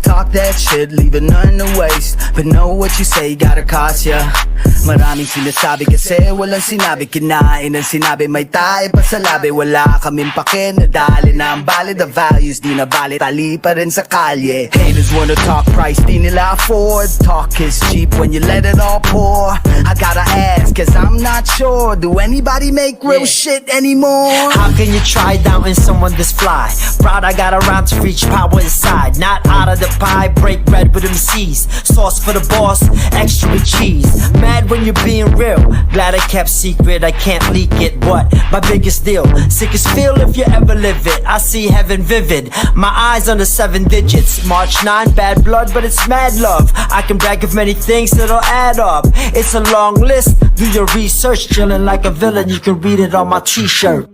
Talk that shit, leave it none to waste. But know what you say, gotta cost ya. Maraming sinasabi kasi walang sinabi. Kinain ang sinabi, may tayo pa sa labi. Wala kaming pake, nadali na ang bali. The values di na bali, tali pa rin sa kalye. Haters wanna talk price, di nila afford. Talk is cheap when you let it all pour. I gotta ask, cause I'm not sure. Do anybody make real shit anymore? How can you try doubting someone this fly? Proud I got around to reach power inside. Not out of the pie, break bread with MCs. Sauce for the boss, extra with cheese. Mad when you're being real. Glad I kept secret, I can't leak it. What? My biggest deal. Sickest feel if you ever live it. I see heaven vivid. My eyes on the 7 digits. March 9, bad blood, but it's mad love. I can brag of many things that'll add up. It's a long list. Do your research, chillin' like a villain. You can read it on my t-shirt.